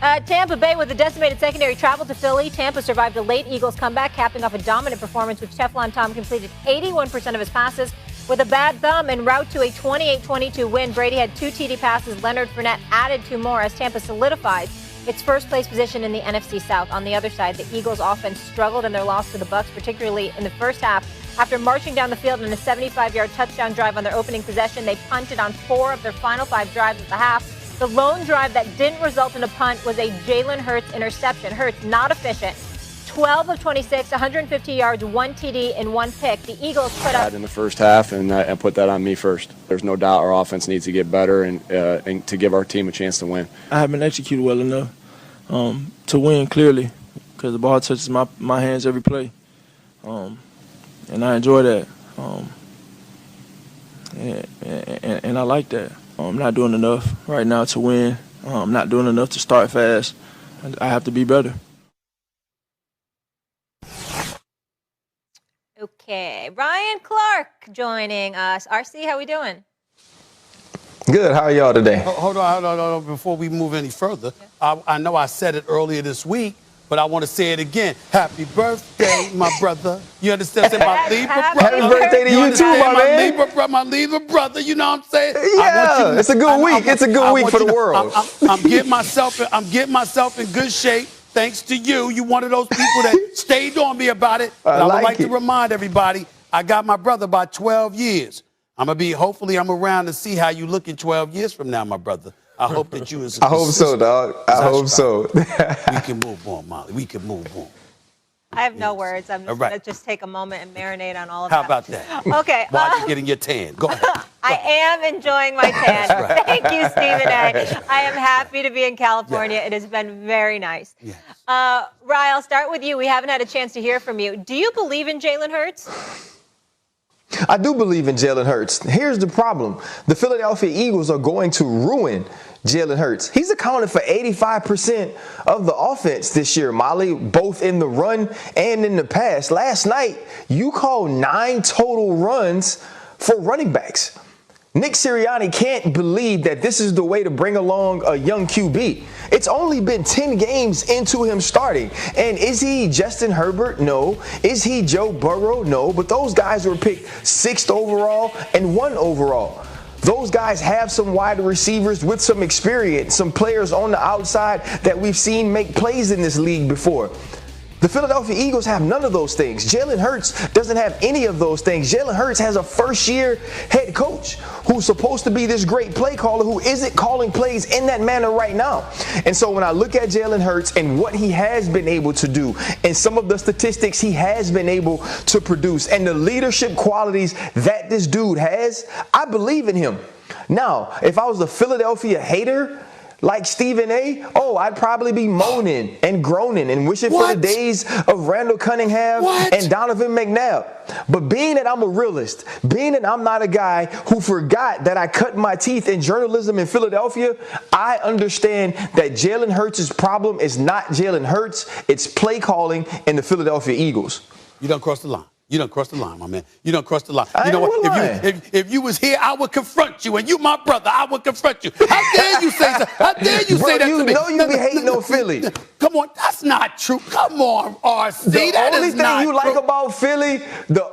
Tampa Bay with a decimated secondary traveled to Philly. Tampa survived a late Eagles comeback, capping off a dominant performance, which Teflon Tom completed 81% of his passes. With a bad thumb en route to a 28-22 win, Brady had 2 TD passes. Leonard Fournette added 2 more as Tampa solidifies its first-place position in the NFC South. On the other side, the Eagles' offense struggled in their loss to the Bucs, particularly in the first half. After marching down the field in a 75-yard touchdown drive on their opening possession, they punted on 4 of their final 5 drives at the half. The lone drive that didn't result in a punt was a Jalen Hurts interception. Hurts not efficient. 12 of 26, 150 yards, 1 TD, and 1 pick. The Eagles put up in the first half, and put that on me first. There's no doubt our offense needs to get better and to give our team a chance to win. I haven't executed well enough to win clearly because the ball touches my hands every play, and I enjoy that. And I like that. I'm not doing enough right now to win. I'm not doing enough to start fast. I have to be better. Okay, Ryan Clark joining us. RC, how we doing? Good. How are y'all today? Hold on. Before we move any further, I know I said it earlier this week, but I want to say it again. Happy birthday, my brother. You understand? Say my Libra brother. Happy birthday to you too, my man. My Libra brother. You know what I'm saying? Yeah, it's a good week. It's a good week for the world. I'm getting myself in good shape. Thanks to you. You one of those people that stayed on me about it. But I would like to remind everybody, I got my brother by 12 years. Hopefully I'm around to see how you look in 12 years from now, my brother. I hope that you is. I hope so, dog. I hope so. We can move on, Molly. We can move on. I have no words. I'm just going to just take a moment and marinate on all of How that. about that? Okay. While you're getting your tan. Go ahead. I am enjoying my tan. Right. Thank you, Stephen A. I am happy to be in California. Yeah. It has been very nice. Yes. Rye, I'll start with you. We haven't had a chance to hear from you. Do you believe in Jalen Hurts? I do believe in Jalen Hurts. Here's the problem. The Philadelphia Eagles are going to ruin Jalen Hurts. He's accounted for 85% of the offense this year, Molly, both in the run and in the pass. Last night, you called 9 total runs for running backs. Nick Sirianni can't believe that this is the way to bring along a young QB. It's only been 10 games into him starting. And is he Justin Herbert? No. Is he Joe Burrow? No. But those guys were picked 6th overall and 1 overall. Those guys have some wide receivers with some experience, some players on the outside that we've seen make plays in this league before. The Philadelphia Eagles have none of those things. Jalen Hurts doesn't have any of those things. Jalen Hurts has a first-year head coach who's supposed to be this great play caller who isn't calling plays in that manner right now. And so when I look at Jalen Hurts and what he has been able to do and some of the statistics he has been able to produce and the leadership qualities that this dude has, I believe in him. Now, if I was a Philadelphia hater, like Stephen A., I'd probably be moaning and groaning and wishing for the days of Randall Cunningham and Donovan McNabb. But being that I'm a realist, being that I'm not a guy who forgot that I cut my teeth in journalism in Philadelphia, I understand that Jalen Hurts' problem is not Jalen Hurts, it's play calling in the Philadelphia Eagles. You done crossed the line. You done crossed the line, my man. You done crossed the line. You know what? If you was here, I would confront you. And you, my brother, I would confront you. How dare you say that? How dare you say that to me? You know you be hating on Philly. Come on, that's not true. Come on, RC. The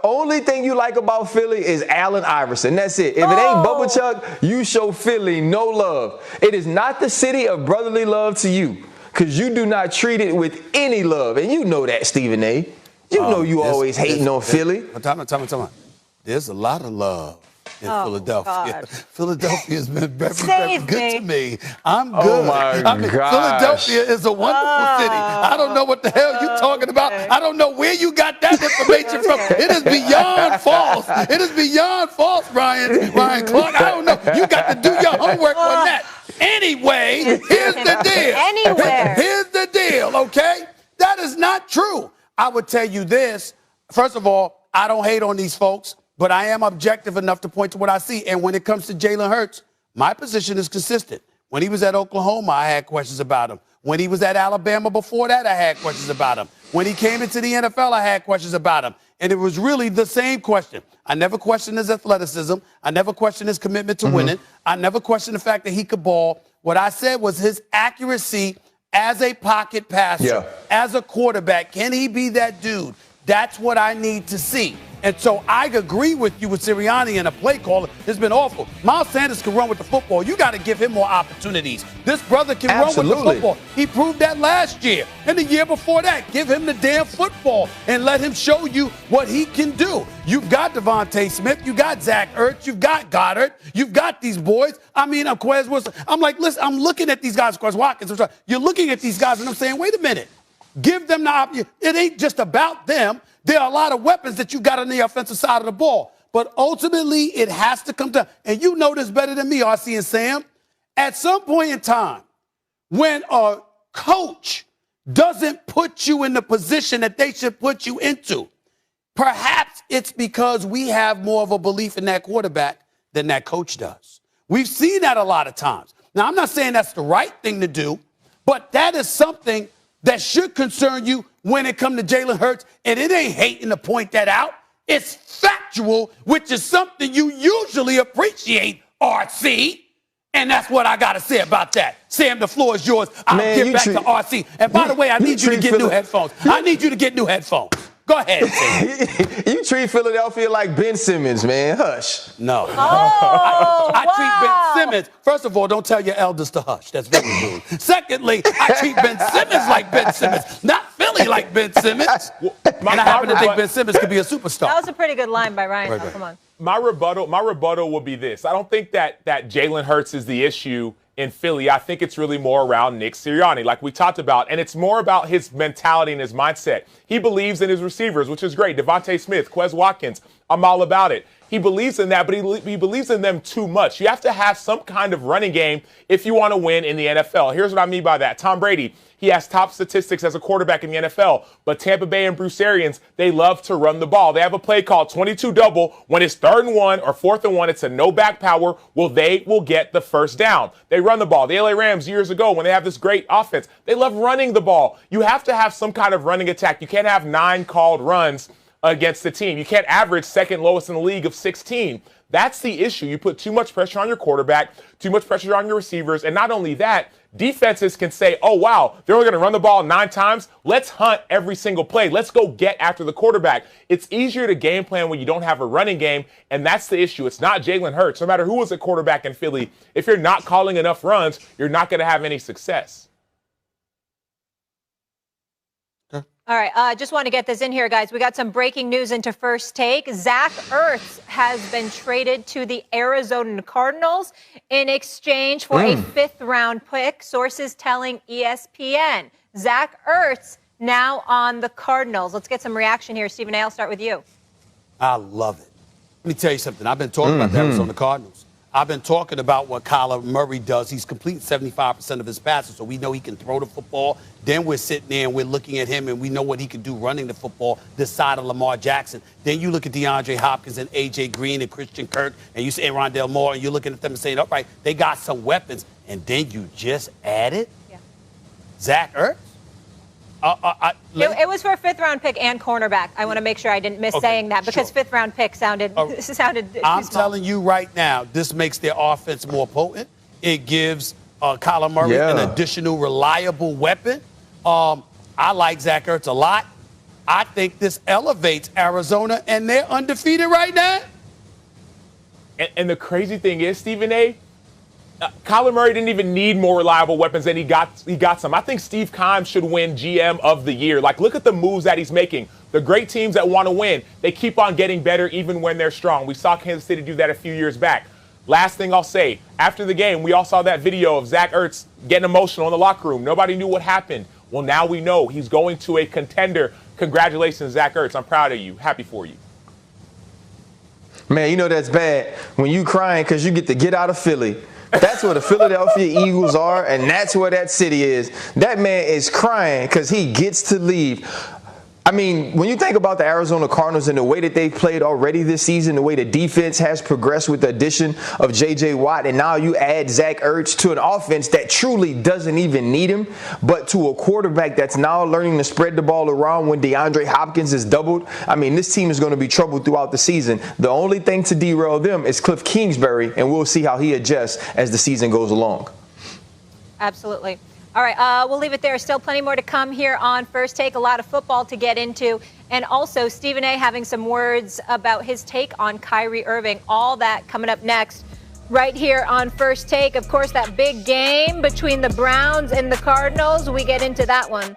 only thing you like about Philly is Allen Iverson. That's it. If it ain't Bubba Chuck, you show Philly no love. It is not the city of brotherly love to you because you do not treat it with any love. And you know that, Stephen A. You know you always hating on Philly. Time out. There's a lot of love in Philadelphia. God. Philadelphia has been very good to me. I'm good. Oh, my gosh. Philadelphia is a wonderful city. I don't know what the hell you're talking about. I don't know where you got that information from. It is beyond false. It is beyond false, Ryan Clark. I don't know. You got to do your homework on that. Anyway, here's the deal. Here's the deal, okay? That is not true. I would tell you this. First of all, I don't hate on these folks, but I am objective enough to point to what I see. And when it comes to Jalen Hurts, my position is consistent. When he was at Oklahoma, I had questions about him. When he was at Alabama before that, I had questions about him. When he came into the NFL, I had questions about him. And it was really the same question. I never questioned his athleticism. I never questioned his commitment to winning. I never questioned the fact that he could ball. What I said was his accuracy as a pocket passer, as a quarterback? Can he be that dude? That's what I need to see. And so I agree with you with Sirianni and a play caller. It's been awful. Miles Sanders can run with the football. You got to give him more opportunities. This brother can run with the football. He proved that last year and the year before that. Give him the damn football and let him show you what he can do. You've got Devontae Smith. You got Zach Ertz. You've got Goddard. You've got these boys. I mean, I'm like, listen, I'm looking at these guys, Quez Watkins. You're looking at these guys and I'm saying, wait a minute. Give them the opportunity. It ain't just about them. There are a lot of weapons that you got on the offensive side of the ball. But ultimately, it has to come down. And you know this better than me, RC and Sam. At some point in time, when a coach doesn't put you in the position that they should put you into, perhaps it's because we have more of a belief in that quarterback than that coach does. We've seen that a lot of times. Now, I'm not saying that's the right thing to do, but that is something that should concern you when it comes to Jalen Hurts. And it ain't hating to point that out. It's factual, which is something you usually appreciate, RC. And that's what I got to say about that. Sam, the floor is yours. I'll get back to RC. And by the way, I need you to get new headphones. I need you to get new headphones. Go ahead, Sam. You treat Philadelphia like Ben Simmons, man. Hush. No. Oh, I treat Ben Simmons. First of all, don't tell your elders to hush. That's very rude. Secondly, I treat Ben Simmons like Ben Simmons, not Philly like Ben Simmons. And I happen to think Ben Simmons could be a superstar. That was a pretty good line by Ryan. Oh, come on. My rebuttal will be this. I don't think that Jalen Hurts is the issue in Philly. I think it's really more around Nick Sirianni, like we talked about. And it's more about his mentality and his mindset. He believes in his receivers, which is great. Devontae Smith, Quez Watkins, I'm all about it. He believes in that, but he believes in them too much. You have to have some kind of running game if you want to win in the NFL. Here's what I mean by that. Tom Brady, he has top statistics as a quarterback in the NFL, but Tampa Bay and Bruce Arians, they love to run the ball. They have a play called 22 double. When it's 3rd and 1 or 4th and 1, it's a no back power. Well, they will get the first down. They run the ball. The LA Rams years ago, when they have this great offense, they love running the ball. You have to have some kind of running attack. You can't have 9 called runs against the team. You can't average second lowest in the league of 16. That's the issue. You put too much pressure on your quarterback, too much pressure on your receivers, and not only that, defenses can say, oh, wow, they're only going to run the ball 9 times. Let's hunt every single play. Let's go get after the quarterback. It's easier to game plan when you don't have a running game, and that's the issue. It's not Jalen Hurts. No matter who was a quarterback in Philly, if you're not calling enough runs, you're not going to have any success. All right, just want to get this in here, guys. We got some breaking news into First Take. Zach Ertz has been traded to the Arizona Cardinals in exchange for a 5th-round pick, sources telling ESPN. Zach Ertz now on the Cardinals. Let's get some reaction here. Stephen A., I'll start with you. I love it. Let me tell you something. I've been talking about the Arizona Cardinals. I've been talking about what Kyler Murray does. He's completing 75% of his passes, so we know he can throw the football. Then we're sitting there and we're looking at him, and we know what he can do running the football this side of Lamar Jackson. Then you look at DeAndre Hopkins and A.J. Green and Christian Kirk, and you say Rondale Moore, and you're looking at them and saying, all right, they got some weapons. And then you just added Zach Ertz? It was for a 5th-round pick and cornerback. I want to make sure I didn't miss saying that because 5th-round pick sounded I'm telling you right now, this makes their offense more potent. It gives Kyler Murray an additional reliable weapon. I like Zach Ertz a lot. I think this elevates Arizona, and they're undefeated right now. And the crazy thing is, Stephen A., Kyler Murray didn't even need more reliable weapons than he got some. I think Steve Keim should win GM of the year. Like, look at the moves that he's making. The great teams that want to win, they keep on getting better even when they're strong. We saw Kansas City do that a few years back. Last thing I'll say, after the game, we all saw that video of Zach Ertz getting emotional in the locker room. Nobody knew what happened. Well, now we know he's going to a contender. Congratulations, Zach Ertz. I'm proud of you. Happy for you. Man, you know that's bad when you crying because you get out of Philly. That's where the Philadelphia Eagles are, and that's where that city is. That man is crying because he gets to leave. I mean, when you think about the Arizona Cardinals and the way that they've played already this season, the way the defense has progressed with the addition of J.J. Watt, and now you add Zach Ertz to an offense that truly doesn't even need him, but to a quarterback that's now learning to spread the ball around when DeAndre Hopkins is doubled. I mean, this team is going to be troubled throughout the season. The only thing to derail them is Cliff Kingsbury, and we'll see how he adjusts as the season goes along. Absolutely. All right, we'll leave it there. Still plenty more to come here on First Take. A lot of football to get into. And also, Stephen A. having some words about his take on Kyrie Irving. All that coming up next right here on First Take. Of course, that big game between the Browns and the Cardinals. We get into that one